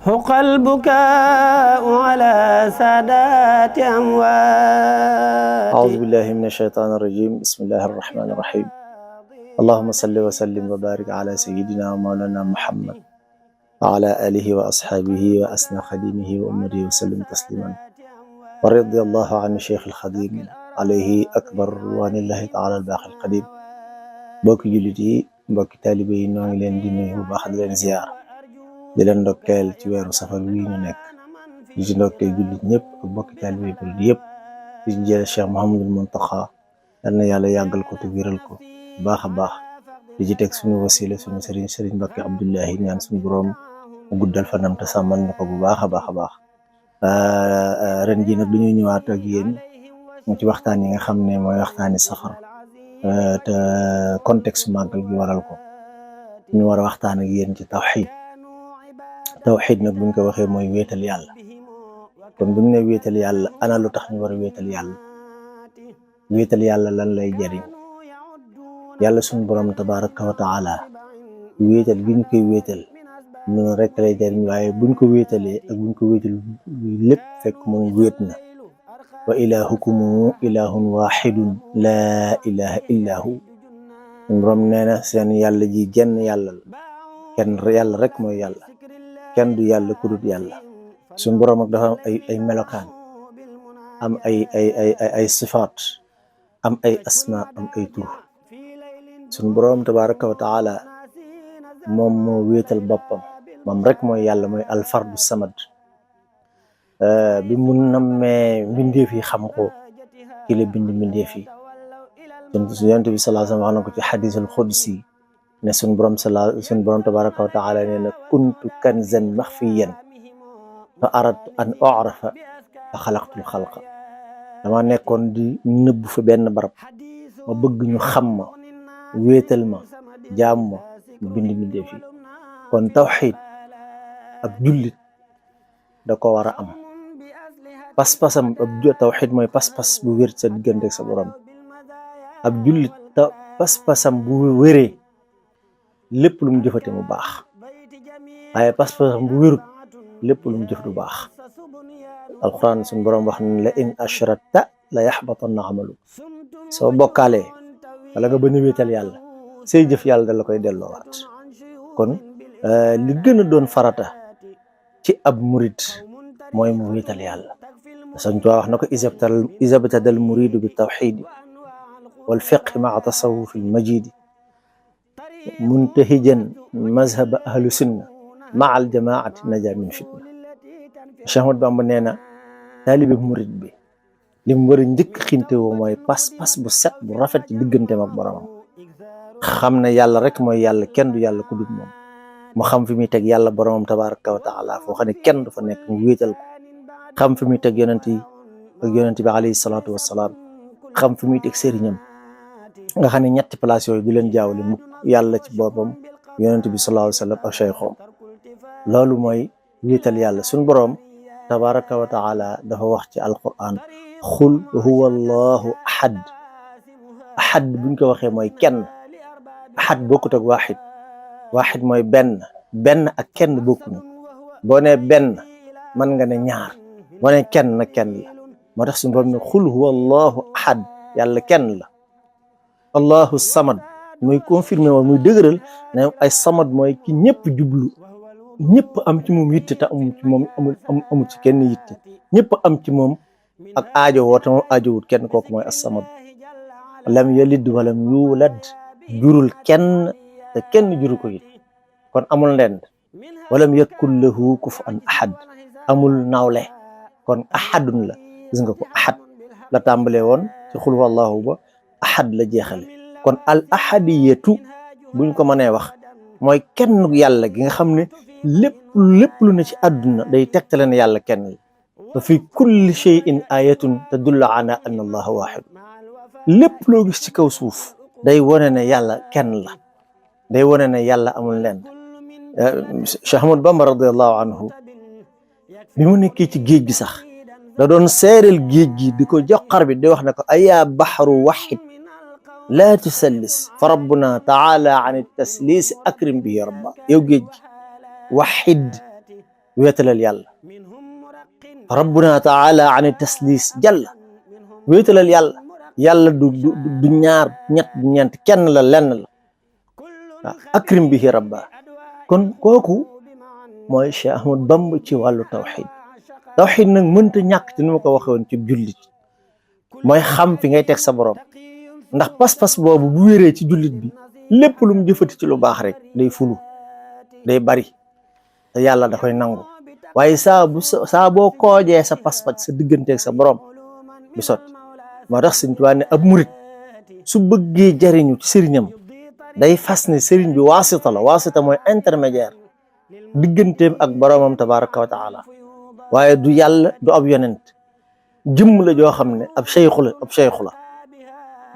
حق البكاء على سادات أموات. أعوذ بالله من الشيطان الرجيم. بسم الله الرحمن الرحيم. اللهم صل وسلم وبارك على سيدنا ومولانا محمد وعلى آله وأصحابه وأسنى خديمه وأمته وسلم تسليما. ورضي الله عن الشيخ الخديم عليه أكبر رضوان الله تعالى الباقي القديم. mbokki jullit yi, mbokki taalibe yi, noo ngi leen di nuyu bu baax di leen ziar, di leen ndokkeel ci weeru safar wi ñu nekk, di ci ndokkeel jullit ñëpp ak mbokki taalibe yi jullit yëpp, di ci jël Cheikh Mouhamadul Muntaxa, yal na yàlla yàggal ko te wéral ko bu baax a baax, di ci teg suñu wasila suñu sëriñ Mbàkke Abdullahi, ñaan suñu borom mu guddal fanam te sàmmal na ko bu baax a baax a baax. ren ji nag dañuy ñëwaat ak yéen ci waxtaan yi nga xam ne mooy waxtaani safar, te contexte màggal gi waral ko. ñu war a waxtaan ak yéen ci tawxid nag buñ ko waxee mooy wéetal yàlla. kon buñ ne wéetal yàlla, ana lu tax ñu war a wéetal yàlla? wéetal yàlla lan lay jariñ? yàlla suñu borom tabaraka wa taala wéetal gi ñu koy wéetal noonu rek lay jariñ, waaye buñ ko wéetalee ak buñ ko wéetal lépp fekk moom wéet na. wa ilahukum ilahun waxidun laa ilaha illa hu. suñu borom nee na seen yàlla ji jenn yàlla la, kenn yàlla rek mooy yàlla, kenn du yàlla ku dul yàlla. suñu borom ak dafa am ay melokaan, am ay sifaat, am ay asma, am ay tur. suñu borom tabaraka wa taala moom moo wéetal boppam, moom rek mooy yàlla, mooy alfardu samad. bi mu nammee mbindeef yi xam ko ci la bind mbindeef yi. yonent bi sallallahu alayhi wa sallam wax na ko ci xadisul xudsi ne suñu borom tabaraka wa taala nee na kuntu kanzan maxfiyan fa aradtu an u'rafa fa xalaqtul xalqa. dama nekkoon di nëbb fa benn barab, ma bëgg ñu xam ma, wéetal ma, jaam ma, mu bind mbindeef yi. kon tawxid ab jullit da ko war a am. pas-pasam tawxid mooy pas-pas bu wér sa diggante sa borom. ab jullit pas-pasam bu wéree lépp lu mu jëfate mu baax, waaye pas-pasam bu wérut lépp lu mu jëf du baax. alquran suñu borom wax ne la in ashrakta la yaxbatanna amalu. soo bokkaalee wala nga bañ a wéetal yàlla, say jëf yàlla da la koy delloowaat. kon li gën a doon farata ci ab murid mooy mu wéetal yàlla. Sëñ Tuubaa wax na ko izabtadal muridu bi tawxidi wal fiqhi maa tasawufi majidi muntahijan mazhaba ahlu sunna maa al jamaati naja min fitna. Cheikh Ahmad Bamba nee na taalibe murid bi li mu war a njëkk xinte woo mooy pas-pas bu set bu rafet ci digganteem ak boromam. xam ne yàlla rek mooy yàlla, kenn du yàlla ku dul moom. mu xam fi muy teg yàlla boromam tabaraka wa taala foo xam ne kenn du fa nekk, mu wéetal ko. xam fi muy teg yonent yi ak yonent bi alayhi salaatu wassalaam, xam fi muy teg sëriñam nga xam ne ñetti place yooyu du leen jaawale mukk, yàlla ci boppam, yonent bi sallallahu alayhi wa sallam ak cheikhoom. loolu mooy wéetal yàlla. suñ boroom tabaraka wa taala dafa wax ci alquran xul huwa allahu ahad. ahad buñ ko waxee mooy kenn. ahad bokkut ak waxid. waxid mooy benn ak kenn bokkuñu. boo ne benn mën nga ne ñaar, boo ne kenn na kenn la. moo tax suñu borom ne xul huwa allahu ahad, yàlla kenn la. allahu samad muy confirmé woon, muy dëgëral ne ay samad mooy ki ñëpp jublu, ñëpp am ci moom yitte te amul ci kenn yitte, ñëpp am ci moom ak aajo woo te moom aajowut kenn. kooku mooy as-samad. lam yalid walam yulad, jurul kenn te kenn juru ko it, kon amul ndend. walam yakun lahu kufuwan ahad, amul nawle, kon ahadun la. gis nga ko, ahad la tàmbalee woon ci xul wallahu ba ahad la jeexale. kon al ahadiyatu buñ ko mënee wax mooy kenn yàlla gi nga xam ne lépp lu ne ci àdduna day tegtale ne yàlla kenn la. fa fi kulli shay'in ayatun tadullu ala anna allaha wahid. lépp loo gis ci kaw suuf day wone ne yàlla kenn la, day wone ne yàlla amul lenn. Cheikh Ahmad Bamba radiallahu anhu bi mu nekkee ci géej gi sax da doon seereel géej gi di ko joxar bi di wax ne ko ayaa baxru waxid laa tusallis fa rabbuna taala an taslis akrim bihi rabba. yow géej gi waxid wéetalal yàlla rabbuna taala ani taslis jalla wéetalal yàlla yàlla du ñaar ñett du ñeent kenn la lenn la waaw akrim bihi rabba kon kooku mooy Cheikh Ahmad Bamba ci wàllu tawxid nag mënta ñàkk te ni ma ko waxee woon ci jullit mooy xam fi ngay teg sa borom ndax pas-pas boobu bu wéree ci jullit bi lépp lu mu jëfati ci lu baax rek day fulu day bari te yàlla da koy nangu waaye saa boo koojee sa pas-pas sa digganteeg sa borom du sotti moo tax Sëriñ Tuubaa ne ab murit su bëggee jariñu ci sëriñam day fas ne sëriñ bi waasita mooy intermédiaire digganteem ak boromam tabaraka wa taala waaye du yàlla du ab yonent jëmm la joo xam ne ab cheikhu la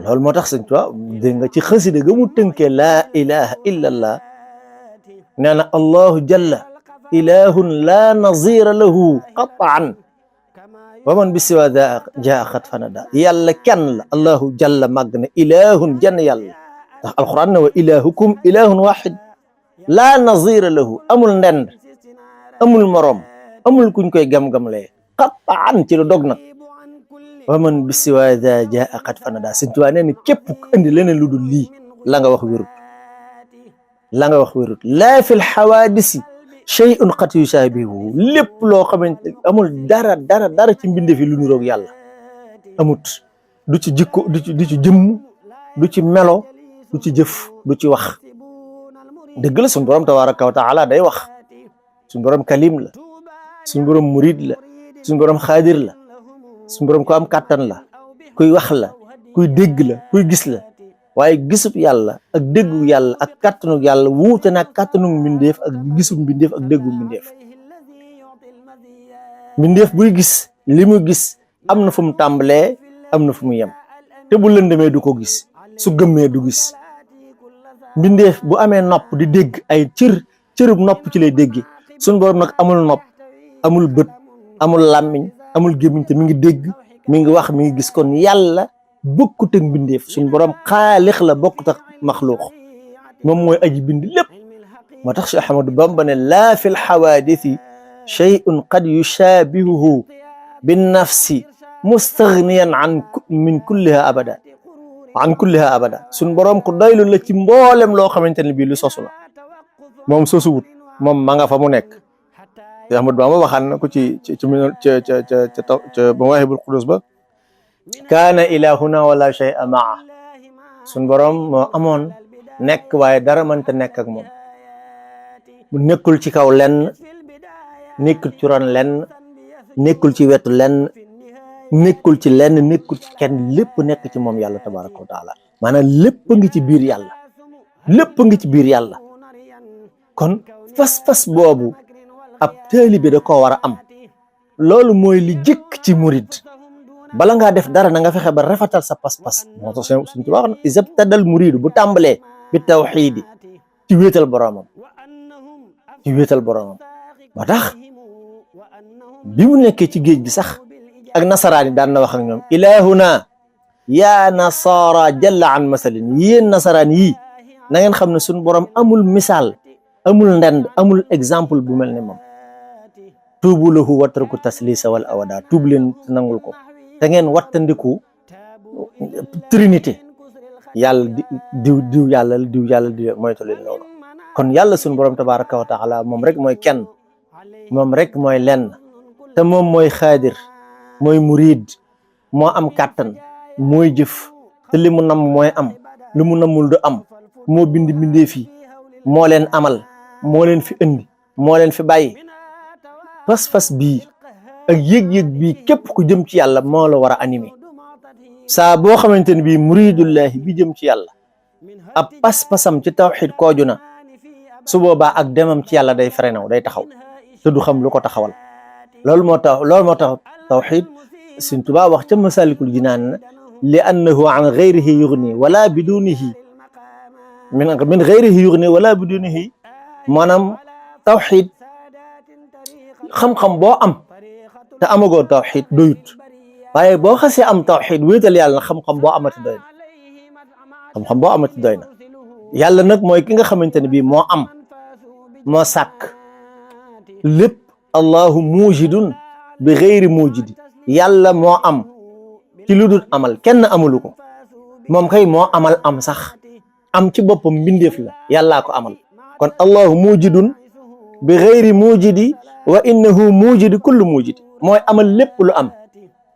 loolu moo tax Sëriñ Tuubaa dégg nga ci xasida ga mu tënkee laa ilaha illa allah nee na allahu jalla ilahun la nazira lahu qataan wa man bi siwa jaa xat fanada yàlla kenn la allahu jalla màgg na ilahun jenn yàlla ndax alquran ne wa ilahukum ilahun waxid laa nazira lahu amul ndend amul morom amul kuñ koy gam-gamlee qataan ci lu dog nag wa man bi siwa jaa xat fanada Sëriñ Tuubaa nee na képp ku indi leneen lu dul lii la nga wax wérut laa fi lxawaadisi shay'un qad yushabihu lépp loo xamante amul dara ci mbinde fi lu niroog yàlla amut du ci jikko du ci jëmm du ci melo du ci jëf du ci wax dëgg la suñu borom tabaraka wa taala day wax suñu borom kalim la suñu borom murid la suñu borom xaadir la suñu borom ko am kàttan la kuy wax la kuy dégg la kuy gis la waaye gisub yàlla ak déggu yàlla ak kàttanu yàlla wuute nag kàttanu mbindeef ak gisub mbindeef ak déggu mbindeef buy gis li mu gis am na fu mu tàmbalee am na fu mu yem te bu lëndëmee du ko gis su gëmmee du gis mbindeef bu amee nopp di dégg ay cërub nopp ci lay déggi suñu borom nag amul nopp amul bët amul làmmiñ amul gémmiñ te mi ngi dégg mi ngi wax mi ngi gis kon yàlla bokkut ak mbindeef suñu borom xaalix la bokkut ak maxluuq moom mooy aji bind lépp moo tax Cheikh Ahmadou Bamba ne laa fi lxawaadisi shay'un qad yushabihuhu binnafsi mustaghniyan min kulliha abada suñu borom ko doylu la ci mboolem loo xamante ne bii lu sosu la moom sosuwut moom ma nga fa mu nekk Cheikh Ahmadou Bamba waxaan na ko ci Mawaahibul Quddus ba kaana ilahuna wala shay'a maa suñ borom moo amoon nekk waaye dara mënta nekk ak moom mu nekkul ci kaw lenn nekkul ci ron lenn nekkul ci wetu lenn nekkul ci lenn nekkul ci kenn lépp nekk ci moom yàlla tabaraka wa taala maanaam lépp ngi ci biir yàlla kon fas-fas boobu ab taalibe da koo war a am loolu mooy li jëkk ci murid bala ngaa def dara na nga fexe ba rafetal sa pas-pas moo tax suñ tubaab wax na isabtadal muridu bu tàmbalee bi tawxiidi ci wéetal boromam moo tax bi mu nekkee ci géej gi sax ak nasaraan yi daan na wax ak ñoom ilahuna yaa nasara jalla an masalin yéen nasaraan yii na ngeen xam ne suñ borom amul misaal amul ndend amul exemple bu mel ne moom tuubu lahu watraku taslisa wal awada tuub leen nangul ko te ngeen wattandiku trinité yàlla diw yàlla moytu leen loolu kon yàlla suñu borom tabaraka wa taala moom rek mooy kenn moom rek mooy lenn te moom mooy xaadir mooy murid moo am kàttan mooy jëf te li mu nam mooy am li mu namul du am moo bindee fii moo leen amal moo leen fi indi moo leen fi bàyyi fas-fas bii ak yëg-yëg bii képp ku jëm ci yàlla moo la war a animé saa boo xamante ne bii muridullahi bi jëm ci yàlla ab pas-pasam ci tawxid kooju na su boobaa ak demam ci yàlla day frenaw day taxaw te du xam lu ko taxawal loolu moo tax tawxid Sëriñ Tuubaa wax ca Masaalikul Jinaan li annahu an ghayrihi yughni wala bidunihi min ghayrihi yughni wala bidunihi maanaam tawxid xam-xam boo am te amagoo tawxid doyut waaye boo xasee am tawxid wéetal yàlla na xam-xam boo amati doy na yàlla nag mooy ki nga xamante ne bii moo am moo sàkk lépp allahu mujidun bi xeyri mujidi yàlla moo am ci lu dul amal kenn amulu ko moom kay moo amal am sax am ci boppam mbindeef la yàllaa ko amal kon allahu mujidun bi xeyri mujidi wa innahu mujidi kullu mujidi mooy amal lépp lu am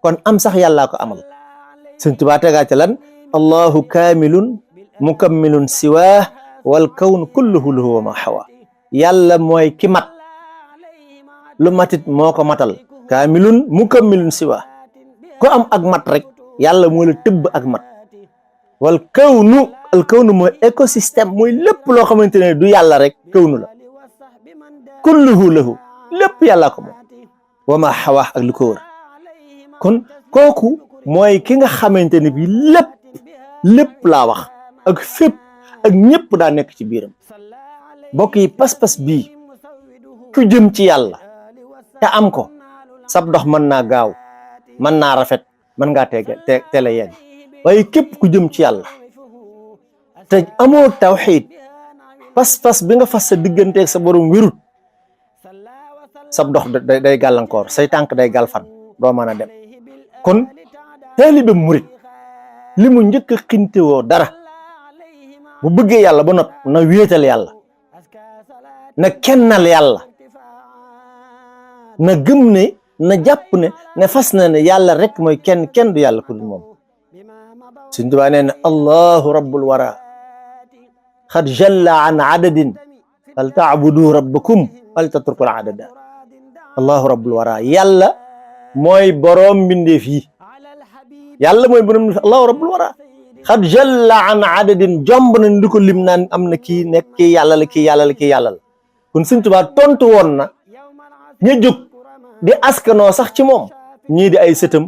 kon am sax yàllaa ko amal Sëñ Tuubaa tegaa ca lan allahu kaamilun mukammilun siwaa wal kawn kulluhu lahu wa ma xawa yàlla mooy ki mat lu matit moo ko matal kaamilun mukammilun siwaa ko am ak mat rek yàlla moo la tëbb ak mat wal kawnu al kawnu mooy écosystème mooy lépp loo xamante ne du yàlla rek kawnu la kulluhu lahu lépp yàlla ko moom wa ma xawa ak li ko wër kon kooku mooy ki nga xamante ne bi lépp laa wax ak fépp ak ñëpp daa nekk ci biiram mbokk yi pas-pas bii ku jëm ci yàlla te am ko sab dox mën naa gaaw mën naa rafet mën ngaa teel a yegg waaye képp ku jëm ci yàlla te amoo tawxiid pas-pas bi nga fas sa digganteeg sa borom wérut sab dox day gàllankoor say tànk day galfan doo mën a dem kon taalibe murit li mu njëkk a xintewoo dara bu bëggee yàlla ba not na wéetal yàlla na kennal yàlla na gëm ne na jàpp ne ne fas na ne yàlla rek mooy kenn du yàlla ku dul moom Sëñ Tuubaa nee na allahu rabbul wara xad jalla an adadin fal taabudu rabbakum fal tatrukul adada allahu rabbul wara yàlla mooy boroom mbindeef yi yàlla mooy boroom mbindeef allahu rabbul wara xad jalla an adadin jomb nañ di ko lim naan am na kii nekk kii yàlla la kii yàlla la kii yàlla la kon Sëñ Tuubaa tontu woon na ña jóg di askanoo sax ci moom ñii di ay sëtam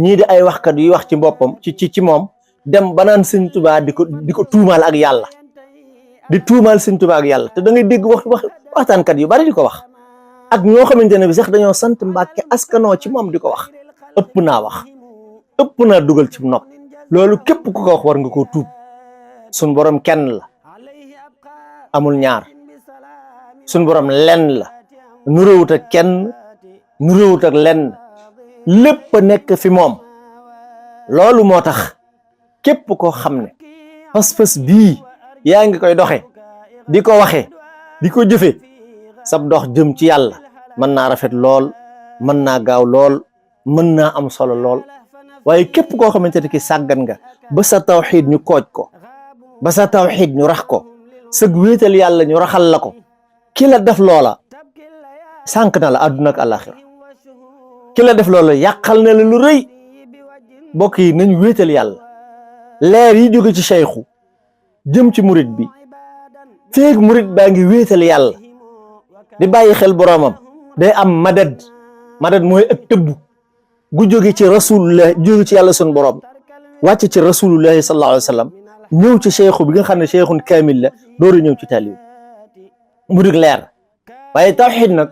ñii di ay waxkat yuy wax ci boppam ci moom dem ba naan Sëñ Tuubaa di ko tuumaal ak yàlla di tuumaal Sëñ Tuubaa ak yàlla te da ngay dégg waxtaankat yu bari di ko wax ak ñoo xamante ne bi sax dañoo sant Mbàkke askanoo ci moom di ko wax ëpp naa wax ëpp naa dugal ci nopp loolu képp ku ko wax war nga koo tuub sun borom kenn la amul ñaar sun borom lenn la nuróowut ak kenn nuróowut ak lenn lépp a nekk fi moom loolu moo tax képp koo xam ne pas-pas bii yaa ngi koy doxe di ko waxe di ko jëfe sab dox jëm ci yàlla mën naa rafet lool mën naa gaaw lool mën naa am solo lool waaye képp koo xamante ne ki sàggan nga ba sa tawxiid ñu kooj ko ba sa tawxiid ñu rax ko sëg wéetal yàlla ñu raxal la ko ki la def loola sànq na la àdduna ak àllaaxira ki la def loola yàqal na la lu rëy mbokk yi nañ wéetal yàlla leer yi jóge ci seyxu jëm ci murit bi feeg murit baa ngi wéetal yàlla di bàyyi xel boroomam day am madad mooy ak tëbb gu jóge ci rasulullah jóge ci yàlla sun borom wàcc ci rasulullahi sallallahu alayhi wa sallam ñëw ci seyxu bi nga xam ne seyxun kaamil la dooru ñëw ci taalib mu dig leer waaye tawxiid nag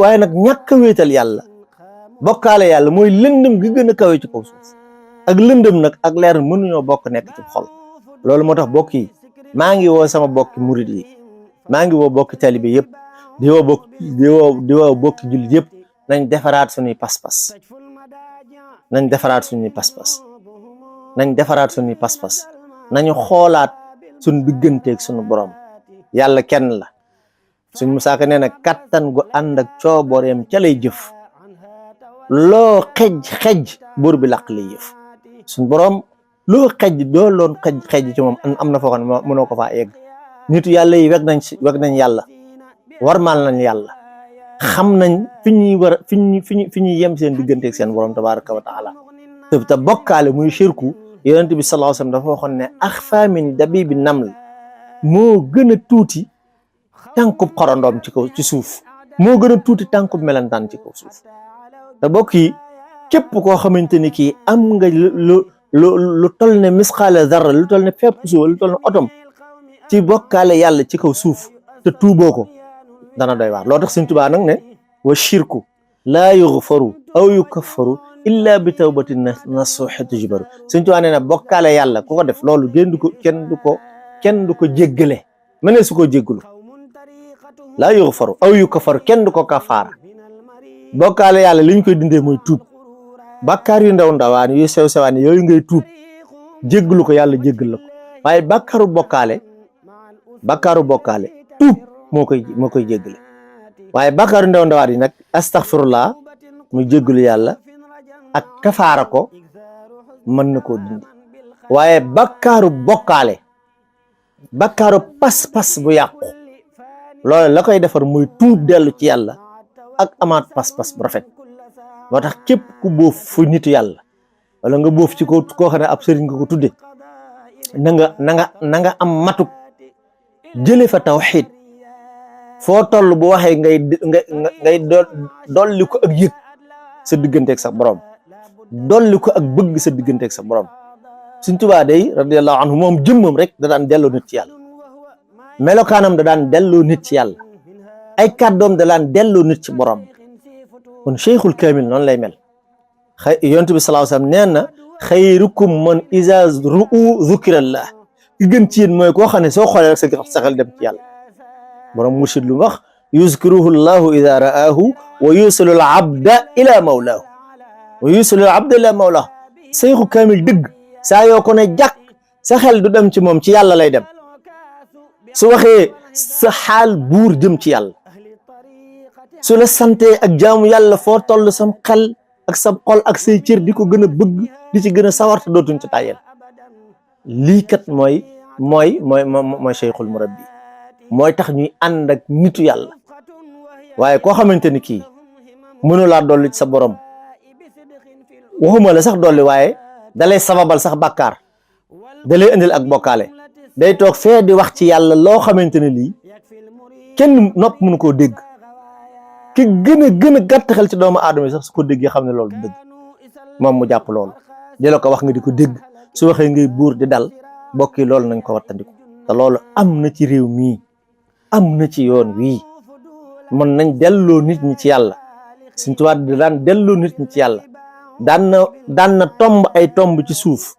waaye nag ñàkk a wéetal yàlla bokkaale yàlla mooy lëndëm gi gën a kawe ci kaw suuf ak lëndëm nag ak leer mënuñoo bokk nekk ci xol loolu moo tax bokk yi maa ngi woo sama bokki murid yi maa ngi woo bokki talibe yëpp di woo bokki jullit yëpp nañ defaraat suñuy pas-pas nañ defaraat suñuy pas-pas nañ defaraat suñuy pas-pas nañu xoolaat suñu digganteeg suñu borom yàlla kenn la suñ Musaa Ka nee na kattan gu ànd ak cooboreem ca lay jëf loo xej buur bi làq lay yëf suñ borom loo doo loon xej ci moom am na foo xam ne mënoo ko faa egg nitu yàlla yi weg nañ yàlla warmaal nañ yàlla xam nañ fi ñuy yem seen digganteeg seen borom tabaraka wa taala te bokkaale muy shirku yonent bi sallallahu alayhi wasallam dafa waxoon ne axfa min dabibi naml moo gën a tuuti tànkub xorondoom ci suuf moo gën a tuuti tànkub melentaan ci kaw suuf te bokk yi képp koo xamante ni kii am nga lu tol ne misqaala zarra lu tol ne fépp suuf lu tol ne otom ci bokkaale yàlla ci kaw suuf te tuuboo ko dana doy waar loo tax Sëñ Tuubaa nag ne wa shirku laa yughfaru aw yukaffaru illa bi tawbatin nasuha tujbaru Sëñ Tuubaa nee na bokkaale yàlla ku ko def loolu kenn du ko jéggale mënee su ko jéggalu laa yughfaru aw yukaffaru kenn du ko kafaara bokkaale yàlla li ñu koy dindee mooy tuub bàkkaar yu ndaw ndawaan yu sew sewaan yooyu ngay tuub jéggalu ko yàlla jéggal la ko waaye bàkkaaru bokkaale tuub moo koy jéggale waaye bàkkaaru ndaw ndawaan yi nag astaghfirullah muy jéggalu yàlla ak kafaara ko mën na koo dindi waaye bàkkaaru pas-pas bu yàqu loolu la koy defar muy tuub dellu ci yàlla ak amaat pas-pas bu rafet moo tax képp ku boof fu nitu yàlla wala nga boof ci koo xam ne ab sëriñ nga ko tudde na nga am matuk jële fa tawxiid foo toll bu waxee ngay dolli ko ak yëg sa digganteeg sa borom dolli ko ak bëgg sa digganteeg sa borom Sëriñ Tuubaa day radiyallahu anhu moom jëmmam rek da daan delloo nit ci yàlla melokaanam da daan delloo nit ci yàlla ay kàddoom da daan delloo nit ci borom kon cheikhul kamil noonu lay mel yonent bi sallallahu alayhi wasallam nee na xayrukum man iza ru'u dhukirallah ki gën ci yéen mooy koo xam ne soo xoolee rek sa xel dem ci yàlla borom murshid lu wax yuzkiruhu llahu iza ra'ahu wa yusilu al abda ila mawlahu cheikhu kamil dëgg saa yoo ko ne jàkk sa xel du dem ci moom ci yàlla lay dem su waxee sa xaal buur jëm ci yàlla su la sante ak jaamu yàlla foo toll sam xel ak sa xol ak say cër di ko gën a bëgg di ci gën a sawarte dootuñ ci tàyyel lii kat mooy cheikhul murabbi mooy tax ñuy ànd ak nitu yàlla waaye koo xamante ni kii mënu laa dolli ci sa borom waxuma la sax dolli waaye dalay sababal sax bàkkaar dalay indil ak bokkaale day toog fee di wax ci yàlla loo xamante ne lii kenn nopp mënu koo dégg ki gën a gàtt xel ci doomu aadama yi sax su ko déggee xam ne loolu du dëgg moom mu jàpp loolu di la ko wax nga di ko dégg su waxee ngay buur di dal bokki loolu nañ ko wattandiku te loolu am na ci réew mii am na ci yoon wii mën nañ delloo nit ñi ci yàlla Sëriñ Tuubaa daan delloo nit ñi ci yàlla daan na tomb ay tomb ci suuf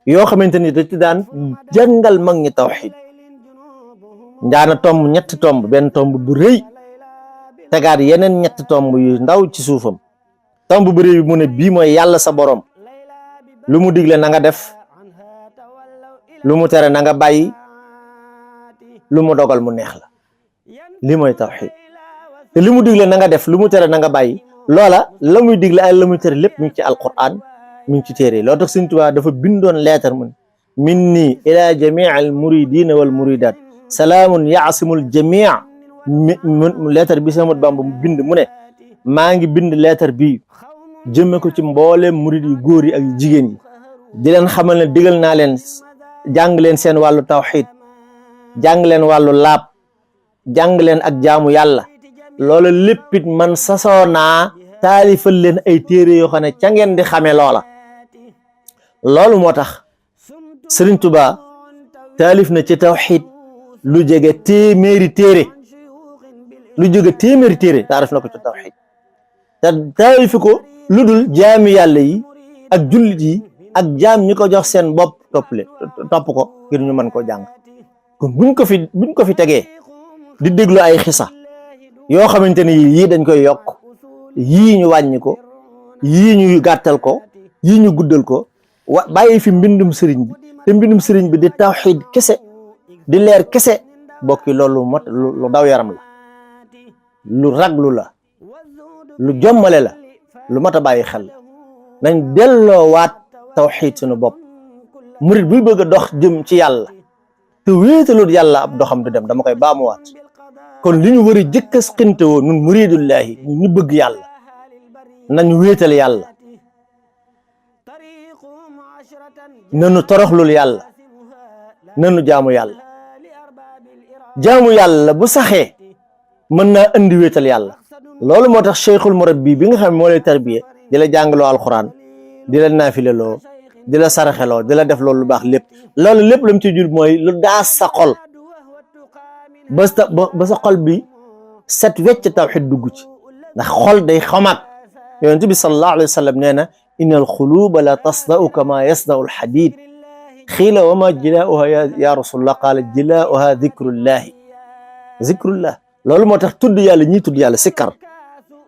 yoo xamante ni da ci daan jàngal mag ñi tawxiid njaana tomb ñetti tomb benn tomb bu rëy tegaat yeneen ñetti tomb yu ndaw ci suufam tomb bu rëy bi mu ne bii mooy yàlla sa borom lu mu digle na nga def lu mu tere na nga bàyyi lu mu dogal mu neex la li mooy tawxiid te li mu digle na nga def lu mu tere na nga bàyyi loola la muy digle ay la muy tere lépp mi ngi ci alquran mi ngi ci téere loo tax Sëriñ Tuubaa dafa bindoon leetar mun minni ila jamii al muridina wal muridat salaamun yaasimul jamii leetar bi Ahmadu Bamba mu bind mu ne maa ngi bind leetar bi jëmme ko ci mbooleem murid yu góor yi ak jigéen yi di leen xamal ne digal naa leen jàng leen seen wàllu tawxiid jàng leen wàllu laab jàng leen ak jaamu yàlla loola léppit man sasoo naa taalifal leen ay téere yoo xam ne ca ngeen di xamee loola loolu moo tax Sëriñ Tuubaa taalif na ci tawxiid lu jege téeméeri téere taalif na ko ci tawxiid te taalifi ko lu dul jaami yàlla yi ak jullit yi ak jaam ñi ko jox seen bopp topp ko ngir ñu mën koo jàng kon buñ ko fi tegee di déglu ay xisa yoo xamante ni yii dañ koy yokk yii ñu wàññi ko yii ñu gàttal ko yii ñu guddal ko bàyyi fi mbindum sëriñ bi te mbindum sëriñ bi di tawxiid kese di leer kese bokki loolu mot lu daw yaram la lu raglu la lu jommale la lu mat a bàyyi xel nañ delloowaat tawxiid suñu bopp murit buy bëgg a dox jëm ci yàlla te wéetalut yàlla ab doxam du dem dama koy baamuwaat kon li ñu war a jëkk a xinte woo nun muridullahi ñu bëgg yàlla nañu wéetal yàlla nanu toroxlul yàlla nanu jaamu yàlla bu saxee mën naa indi wéetal yàlla loolu moo tax cheikhul murabbi bi nga xam ne moo lay tarbiye di la jàngaloo alxuraan di la naafileloo di la saraxeloo di la def loolu lu baax lépp loolu lépp lu mu ci jur mooy lu daas sa xol ba sa xol bi set wecc tawxid dugg ci ndax xol day xamaat yonent bi sallallahu alayhi wa sallam nee na inna alxuluba la tasda'u kama yasda'u alxadid xiila wa ma jilaa'uha ya rasulullah qaala jilaa'uha zikrullah loolu moo tax tudd yàlla ñii tudd yàlla sikkar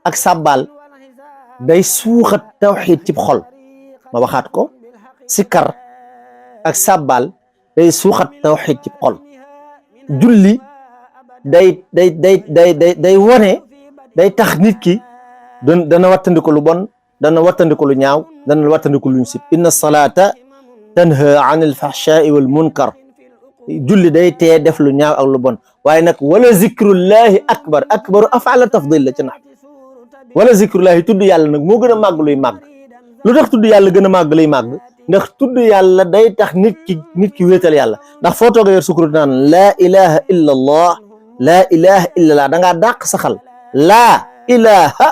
ak sàbbaal day suuxat tawxiid ci xol. ma waxaat ko, sikkar ak sàbbaal day suuxat tawxiid ci xol. julli day wone, day tax nit ki dana wattandiku lu bon, dana wattandiku lu ñaaw, dana wattandiku luñ sib. inna salata tanha anil fahshaai wal munkar. julli day tee def lu ñaaw ak lu bon. waaye nag wala zikrullahi akbar, akbaru afala tafdil la ci nax. wala zikrullahi tudd yàlla nag moo gën a màgg luy màgg. lu tax tudd yàlla gën a màgg luy màgg? ndax tudd yàlla day tax nit ki wéetal yàlla. ndax foo toog yor sukkur naan laa ilaha illa allah, laa ilaha illa allah, da ngaa dàq saxal laa ilaha,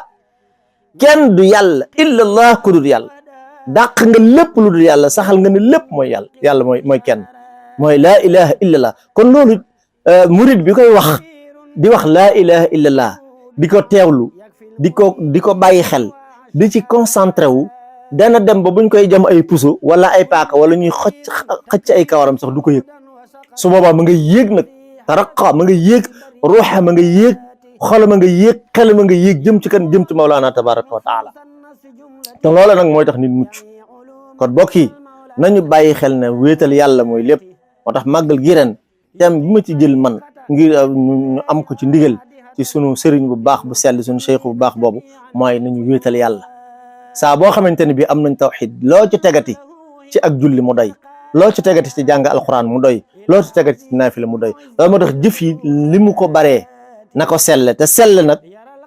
kenn du yàlla, illa allah ku dul yàlla. dàq nga lépp lu dul yàlla, saxal nga ne lépp mooy yàlla. yàlla mooy kenn, mooy laa ilaha illa allah. kon loolu murid bi koy wax, di wax laa ilaha illa allah, di ko teewlu, di ko bàyyi xel, di ci concentré wu, dana dem ba buñ koy jam ay puso wala ay paaka wala ñuy xëcc ay kawaram sax du ko yëg. su boobaa ma nga yéeg nag taraqa, ma nga yéeg ruuxa, ma nga yéeg xola, ma nga yéeg xel, ma nga yéeg jëm ci kan, jëm ci Mawlaana tabaraka wa taala. te loola nag mooy tax nit mucc. kon bokk yi nañu bàyyi xel ne wéetal yàlla mooy lépp. moo tax màggal gi ren thème bi ma ci jël man ngir ñu am ko ci ndigal ci sunu sëriñ bu baax bu sell, sunu cheikh bu baax boobu, mooy nañu wéetal yàlla. saa boo xamante ne bii am nañ tawxid, loo ci tegati ci ak julli mu doy, loo ci tegati ci jàng alquran mu doy, loo ci tegati ci naafila mu doy. loolu moo tax jëf yi li mu ko baree na ko selle. te sell nag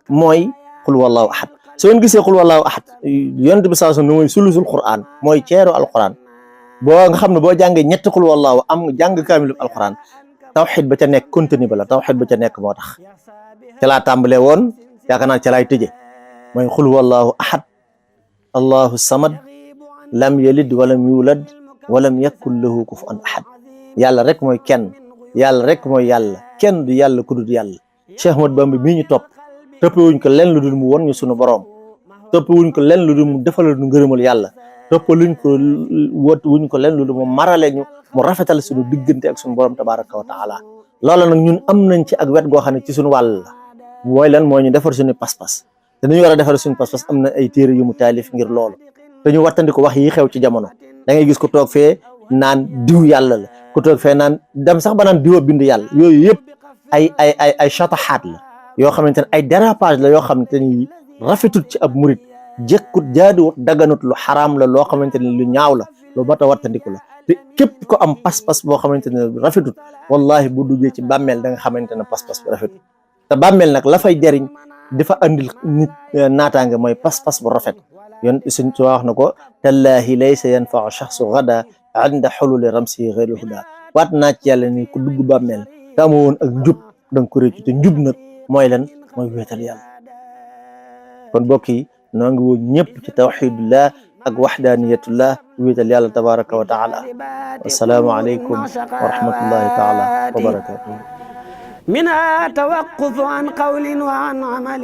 mooy qul wallahu ahad. soo leen gisee qul wallahu ahad, yonent bi sallallahu alayhi wasallam mooy sulusul quran, mooy ceeru alquran. boo nga xam ne boo jàngee ñetti qul wallahu am jàng kaamilu alquran, tawxid ba ca nekk contenu ba la, tawxid ba ca nekk moo tax. ca laa tàmbalee woon, yaakaar naa ca laay tëje, mooy qul wallahu ahad allahu samad lam yalid walam yulad walam yakun lahu kufuwan ahad. yàlla rek mooy kenn, yàlla rek mooy yàlla, kenn du yàlla ku dul yàlla. Cheikh Ahmadou Bamba mii ñu toppewuñ ko len lu dul mu won ñu sunu borom, toppewuñ ko len lu dul mu defal ñu ngërëmal yàlla, toppaluñ ko wuñ ko len lu dul mu marale ñu, mu rafetal sunu diggante ak sunu borom tabaraka wa taala. loola nag ñun am nañ ci ak wet goo xam ne ci sunu wàll la. mooy lan? mooy ñu defar suñu pas-pas. te ñu war a defar suñu pas-pas am na ay téere yu mu taalif ngir loolu. dañu wattandi ko wax yi xew ci jamono. da ngay gis ku toog fee naan diw yàlla la, ku toog fee naan dem sax ba naan diwa bind yàlla. yooyu yëpp ay chataxaat la yoo xamante ne ay dérapage la yoo xamante ni rafetut ci ab murit, jekkut, jaaduwut, daganut, lu xaraam la, loo xamante ne lu ñaaw la, lu mat a wattandiku la. te képp ko am pas-pas boo xamante ne rafetut, wallahi bu duggee ci bàmmeel da nga xamante ne pas-pas bi rafetut. te bàmmeel nag la fay jariñ dafa andil nit naataange mooy pas-pas bu rafet. yoon suñ ci wax na ko, tallahi laysa yanfau shaxsu gada inda xululi ramsi xeyru huda. waat naa ci yàlla ni ku dugg bàmmeel te amoo woon ak njub da nga ko réccu. te njub nag mooy lan? mooy wéetal yàlla. kon mbokk yi noo ngi woo ñëpp ci tawxidullah ak waxdaaniyatullah, wéetal yàlla tabaraka wa taala. assalaamu aleykum wa rahmatullahi taala wa barakatuh. منها توقف عن قول وعن عمل